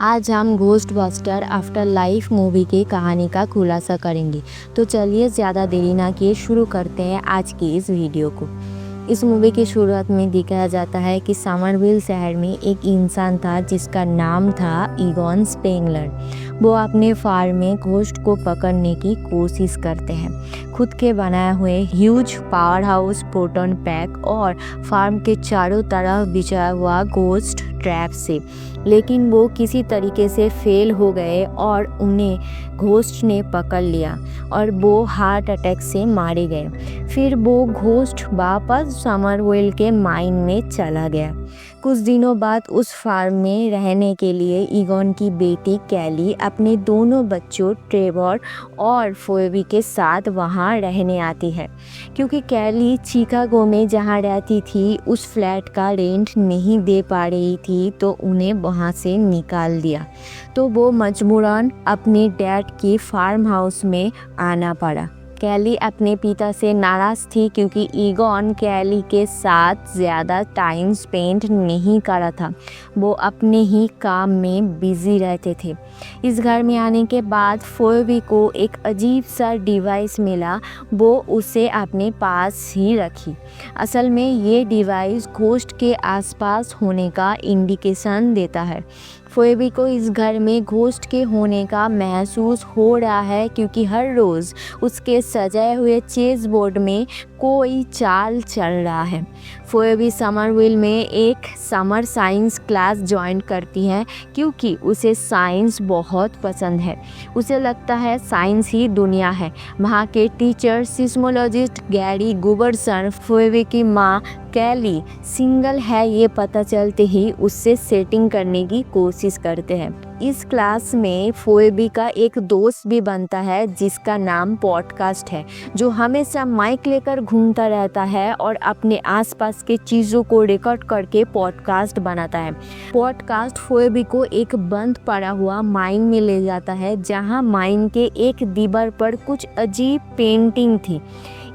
आज हम ghost buster after life movie की कहानी का खुलासा करेंगे। तो चलिए ज़्यादा देरी ना किए शुरू करते हैं आज की इस वीडियो को। इस मूवी की शुरुआत में दिखाया जाता है कि समरविल शहर में एक इंसान था जिसका नाम था ईगॉन स्पेंगलर। वो अपने फार्म में घोस्ट को पकड़ने की कोशिश करते हैं, खुद के बनाए हुए huge power house proton pack और फार्म के चारों तरफ बिछाया हुआ घोस्ट ट्रैप से। लेकिन वो किसी तरीके से फेल हो गए और उन्हें घोस्ट ने पकड़ लिया और वो हार्ट अटैक से मारे गए। फिर वो घोस्ट वापस समरविल के माइन में चला गया। कुछ दिनों बाद उस फार्म में रहने के लिए ईगॉन की बेटी कैली अपने दोनों बच्चों ट्रेवर और फोएबी के साथ वहाँ रहने आती है, क्योंकि कैली शिकागो में जहाँ रहती थी उस फ्लैट का रेंट नहीं दे पा रही थी, तो उन्हें वहाँ से निकाल दिया। तो वो मजबूरन अपने डैड के फार्म हाउस में आना पड़ा। कैली अपने पिता से नाराज़ थी क्योंकि ईगॉन कैली के साथ ज़्यादा टाइम स्पेंड नहीं करा था। वो अपने ही काम में बिज़ी रहते थे। इस घर में आने के बाद फोएबी को एक अजीब सा डिवाइस मिला। वो उसे अपने पास ही रखी। असल में ये डिवाइस घोस्ट के आसपास होने का इंडिकेशन देता है। फोएबी को इस घर में घोस्ट के होने का महसूस हो रहा है क्योंकि हर रोज़ उसके सजाए हुए चेस बोर्ड में कोई चाल चल रहा है। फोएबी समरविल में एक समर साइंस क्लास ज्वाइन करती है क्योंकि उसे साइंस बहुत पसंद है। उसे लगता है साइंस ही दुनिया है। वहाँ के टीचर सिस्मोलॉजिस्ट गैरी गुबरसन फोएबी की माँ कैली सिंगल है ये पता चलते ही उससे सेटिंग करने की कोशिश करते हैं। इस क्लास में फोएबी का एक दोस्त भी बनता है जिसका नाम पॉडकास्ट है, जो हमेशा माइक लेकर घूमता रहता है और अपने आसपास के चीज़ों को रिकॉर्ड करके पॉडकास्ट बनाता है। पॉडकास्ट फोएबी को एक बंद पड़ा हुआ माइन में ले जाता है जहां माइन के एक दीवार पर कुछ अजीब पेंटिंग थी।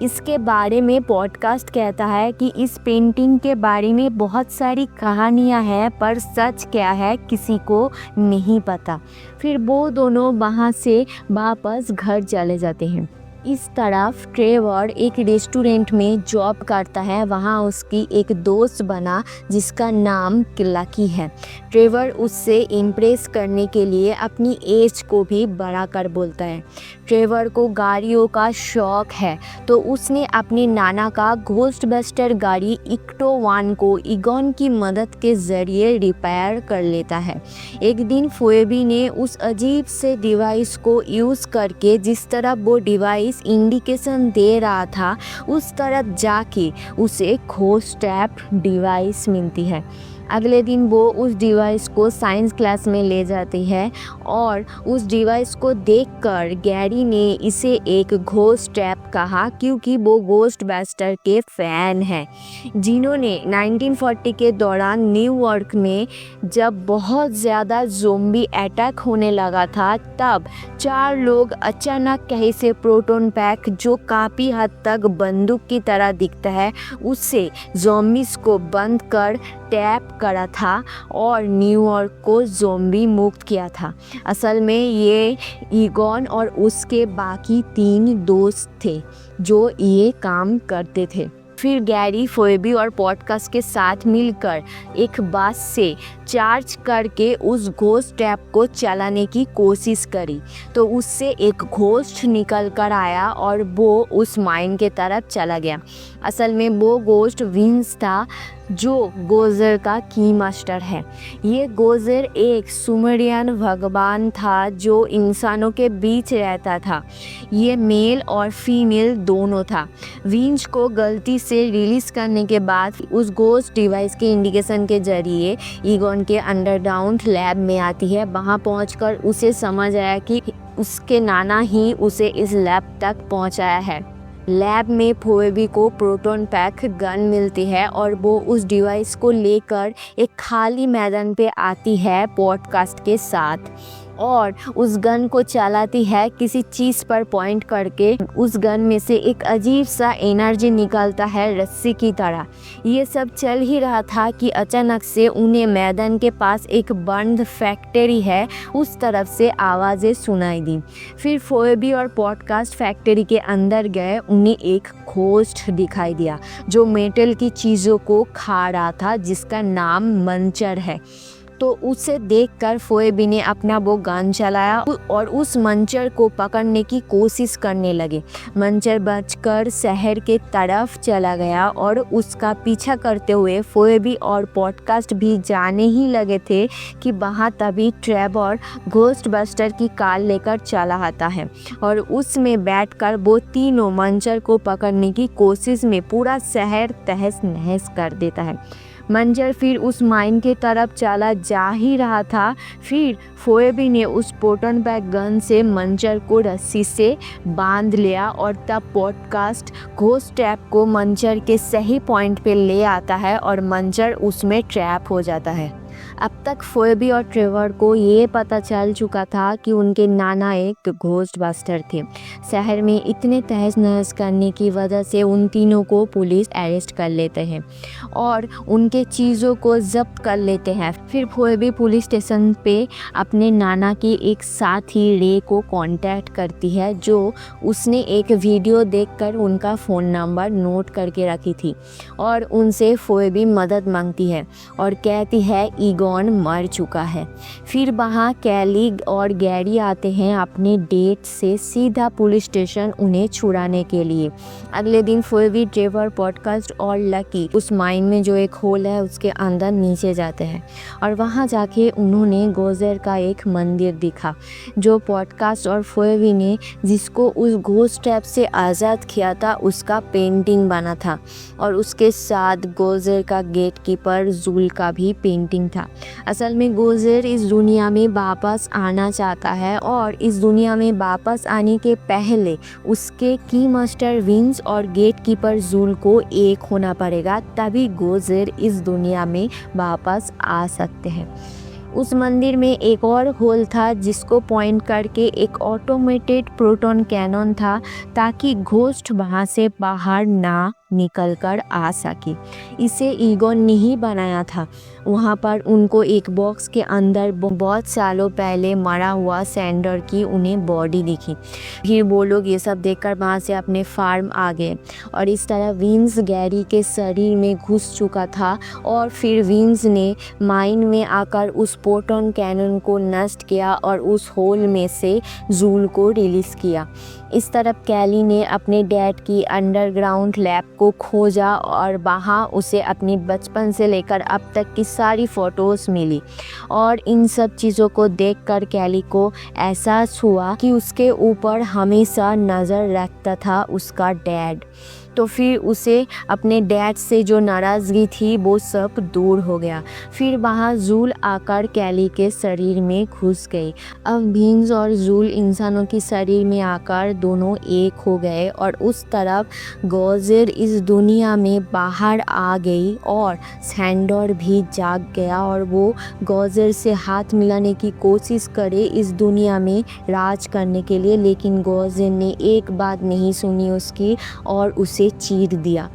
इसके बारे में पॉडकास्ट कहता है कि इस पेंटिंग के बारे में बहुत सारी कहानियां हैं, पर सच क्या है किसी को नहीं पता। फिर वो दोनों वहाँ से वापस घर चले जाते हैं। इस तरफ ट्रेवर एक रेस्टोरेंट में जॉब करता है। वहाँ उसकी एक दोस्त बना जिसका नाम लकी है। ट्रेवर उससे इम्प्रेस करने के लिए अपनी एज को भी बढ़ा कर बोलता है। ट्रेवर को गाड़ियों का शौक है, तो उसने अपने नाना का घोस्ट बस्टर गाड़ी इक्टो-1 को ईगॉन की मदद के ज़रिए रिपेयर कर लेता है। एक दिन फोएबी ने उस अजीब से डिवाइस को यूज़ करके जिस तरह वो डिवाइस इंडिकेशन दे रहा था उस तरफ जाके उसे घोस्ट ट्रैप डिवाइस मिलती है। अगले दिन वो उस डिवाइस को साइंस क्लास में ले जाती है और उस डिवाइस को देखकर गैरी ने इसे एक घोस्ट ट्रैप कहा क्योंकि वो घोस्ट बस्टर के फैन हैं, जिन्होंने 1940 के दौरान न्यूयॉर्क में जब बहुत ज़्यादा ज़ोंबी अटैक होने लगा था, तब 4 लोग अचानक कहीं से प्रोटॉन पैक, जो काफ़ी हद तक बंदूक की तरह दिखता है, उससे ज़ोंबीज़ को बंद कर टैप करा था और न्यूयॉर्क को ज़ोंबी मुक्त किया था। असल में ये ईगॉन और उसके बाकी 3 दोस्त थे जो ये काम करते थे। फिर गैरी फोएबी और पॉडकास्ट के साथ मिलकर एक बस से चार्ज करके उस घोस्ट ट्रैप को चलाने की कोशिश करी, तो उससे एक घोस्ट निकल कर आया और वो उस माइन के तरफ चला गया। असल में वो घोस्ट विंस था, जो गोज़र का की मास्टर है। ये गोज़र एक सुमेरियन भगवान था जो इंसानों के बीच रहता था। ये मेल और फीमेल दोनों था। विंच को गलती से रिलीज़ करने के बाद उस घोस्ट डिवाइस के इंडिकेशन के जरिए ईगॉन के अंडरग्राउंड लैब में आती है। वहाँ पहुंचकर उसे समझ आया कि उसके नाना ही उसे इस लैब तक पहुंचाया है। लैब में फोएबी को प्रोटॉन पैक गन मिलती है और वो उस डिवाइस को लेकर एक खाली मैदान पे आती है पॉडकास्ट के साथ। और उस गन को चलाती है किसी चीज़ पर पॉइंट करके। उस गन में से एक अजीब सा एनर्जी निकलता है रस्सी की तरह। ये सब चल ही रहा था कि अचानक से उन्हें मैदान के पास एक बंद फैक्ट्री है उस तरफ से आवाज़ें सुनाई दी। फिर फोएबी और पॉडकास्ट फैक्ट्री के अंदर गए। उन्हें एक घोस्ट दिखाई दिया जो मेटल की चीज़ों को खा रहा था जिसका नाम मंचर है। तो उसे देखकर फोएबी ने अपना वो गन चलाया और उस मंचर को पकड़ने की कोशिश करने लगे। मंचर बचकर शहर के तरफ चला गया और उसका पीछा करते हुए फोएबी और पॉडकास्ट भी जाने ही लगे थे कि वहाँ तभी ट्रेवर घोस्ट बस्टर की कार लेकर चला आता है और उसमें बैठकर वो तीनों मंचर को पकड़ने की कोशिश में पूरा शहर तहस नहस कर देता है। मंजर फिर उस माइन के तरफ चला जा ही रहा था। फिर फोएबी ने उस पोटन बैग गन से मंजर को रस्सी से बांध लिया और तब पॉडकास्ट घोस्ट ट्रैप को मंजर के सही पॉइंट पे ले आता है और मंजर उसमें ट्रैप हो जाता है। अब तक फोएबी और ट्रेवर को ये पता चल चुका था कि उनके नाना एक घोस्ट बस्टर थे। शहर में इतने तहस नहस करने की वजह से उन तीनों को पुलिस अरेस्ट कर लेते हैं और उनके चीज़ों को जब्त कर लेते हैं। फिर फोएबी पुलिस स्टेशन पे अपने नाना के एक साथी रे को कांटेक्ट करती है जो उसने एक वीडियो देखकर उनका फ़ोन नंबर नोट करके रखी थी और उनसे फोएबी मदद मांगती है और कहती है ईगॉन मर चुका है। फिर वहाँ कैली और गैरी आते हैं अपने डेट से सीधा पुलिस स्टेशन उन्हें छुड़ाने के लिए। अगले दिन फोएबी, ट्रेवर, पॉडकास्ट और लकी उस माइन में जो एक होल है उसके अंदर नीचे जाते हैं और वहाँ जाके उन्होंने गोजर का एक मंदिर दिखा जो पॉडकास्ट और फोएबी ने जिसको उस घोस्ट ट्रैप से आज़ाद किया था उसका पेंटिंग बना था और उसके साथ गोजर का गेट कीपर जूल का भी पेंटिंग था। असल में गोजर इस दुनिया में वापस आना चाहता है और इस दुनिया में वापस आने के पहले उसके की मास्टर विंस और गेट कीपर जूल को एक होना पड़ेगा, तभी गोजर इस दुनिया में वापस आ सकते हैं। उस मंदिर में एक और होल था जिसको पॉइंट करके एक ऑटोमेटेड प्रोटॉन कैनन था ताकि घोस्ट वहाँ से बाहर ना निकल कर आ सके। इसे ईगॉन ने ही बनाया था। वहाँ पर उनको एक बॉक्स के अंदर बहुत सालों पहले मरा हुआ सैंडर की उन्हें बॉडी दिखी। फिर वो लोग ये सब देखकर वहाँ से अपने फार्म आ गए और इस तरह विंस गैरी के शरीर में घुस चुका था और फिर विंस ने माइन में आकर उस प्रोटॉन कैनन को नष्ट किया और उस होल में से जूल को रिलीज़ किया। इस तरफ कैली ने अपने डैड की अंडरग्राउंड लैब को खोजा और वहाँ उसे अपनी बचपन से लेकर अब तक की सारी फ़ोटोज़ मिली और इन सब चीज़ों को देखकर कैली को एहसास हुआ कि उसके ऊपर हमेशा नज़र रखता था उसका डैड। तो फिर उसे अपने डैड से जो नाराज़गी थी वो सब दूर हो गया। फिर वहाँ जूल आकर कैली के शरीर में घुस गई। अब विंस और जूल इंसानों की शरीर में आकर दोनों एक हो गए और उस तरफ गोजर इस दुनिया में बाहर आ गई और सैंडर भी जाग गया और वो गोजर से हाथ मिलाने की कोशिश करे इस दुनिया में राज करने के लिए, लेकिन गोजर ने एक बात नहीं सुनी उसकी और उसे चीर दिया।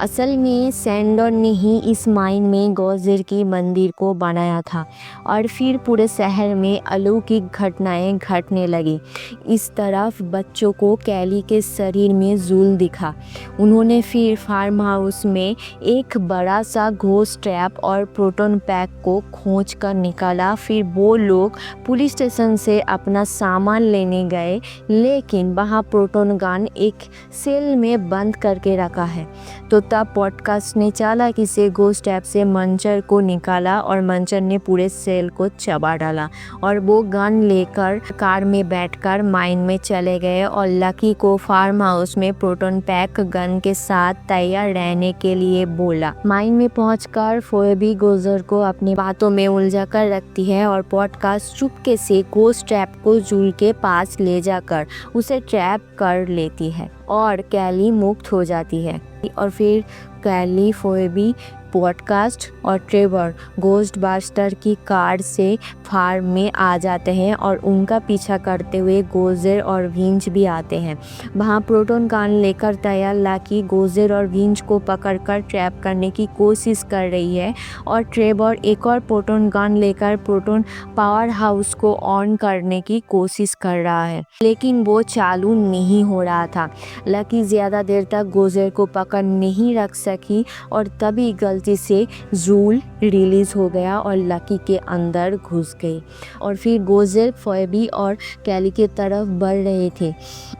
असल में सैंडर ने ही इस माइन में गोजर की मंदिर को बनाया था और फिर पूरे शहर में अलौकिक घटनाएं घटने लगी। इस तरफ बच्चों को कैली के शरीर में जूल दिखा। उन्होंने फिर फार्म हाउस में एक बड़ा सा घोस्ट ट्रैप और प्रोटॉन पैक को खोज कर निकाला। फिर वो लोग पुलिस स्टेशन से अपना सामान लेने गए, लेकिन वहाँ प्रोटॉन गन एक सेल में बंद करके रखा है। तो तब पॉडकास्ट ने चालाकी से घोस्ट ट्रैप से मंचर को निकाला और मंचर ने पूरे सेल को चबा डाला और वो गन लेकर कार में बैठकर माइन में चले गए और लकी को फार्म हाउस में प्रोटॉन पैक गन के साथ तैयार रहने के लिए बोला। माइन में पहुंचकर फोएबी गोजर को अपनी बातों में उलझा कर रखती है और पॉडकास्ट चुपके से घोस्ट ट्रैप को जूल के पास ले जाकर उसे ट्रैप कर लेती है और कैली मुक्त हो जाती है। और फिर कैली, फोएबी, पॉडकास्ट और ट्रेवर घोस्ट बास्टर की कार से फार्म में आ जाते हैं और उनका पीछा करते हुए गोज़र और विंच भी आते हैं। वहाँ प्रोटॉन गन लेकर तैयार लकी गोज़र और विंच को पकड़कर ट्रैप करने की कोशिश कर रही है और ट्रेवर एक और प्रोटॉन गन लेकर प्रोटॉन पावर हाउस को ऑन करने की कोशिश कर रहा है, लेकिन वो चालू नहीं हो रहा था। लकी ज़्यादा देर तक गोज़र को पकड़ नहीं रख सकी और तभी गलती से जूल रिलीज़ हो गया और लकी के अंदर घुस गई। और फिर गोज़र फोएबी और कैली की तरफ बढ़ रहे थे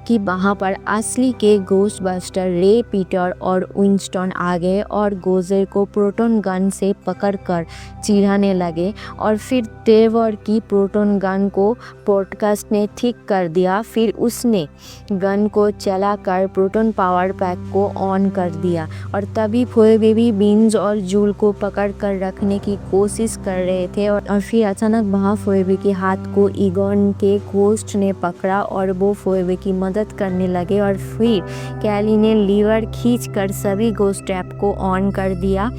कि वहाँ पर असली के घोस्ट बास्टर रे, पीटर और विंस्टन आ गए और गोज़र को प्रोटॉन गन से पकड़कर चिढ़ाने लगे। और फिर ट्रेवर की प्रोटॉन गन को पॉडकास्ट ने ठीक कर दिया। फिर उसने गन को चलाकर प्रोटॉन पावर पैक को ऑन कर दिया और तभी फोएबी बीन्स और जूल को पकड़ कर रखने की कोशिश कर रहे थे। और फिर अचानक वहाँ फोएबी के हाथ को ईगॉन के घोस्ट ने पकड़ा और वो फोएबी की मदद करने लगे। और फिर कैली ने लीवर खींचकर सभी घोस्ट ट्रैप को ऑन कर दिया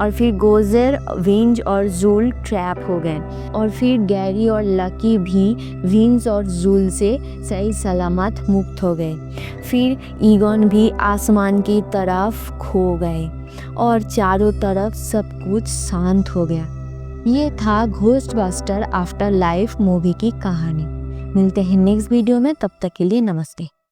और फिर गोज़र, विंच और जूल ट्रैप हो गए। और फिर गैरी और लकी भी विंच और जूल से सही सलामत मुक्त हो गए। फिर ईगॉन भी आसमान की तरफ खो गए और चारों तरफ सब कुछ शांत हो गया। ये था ghost bastard after life movie की कहानी। मिलते हैं नेक्स्ट वीडियो में, तब तक के लिए नमस्ते।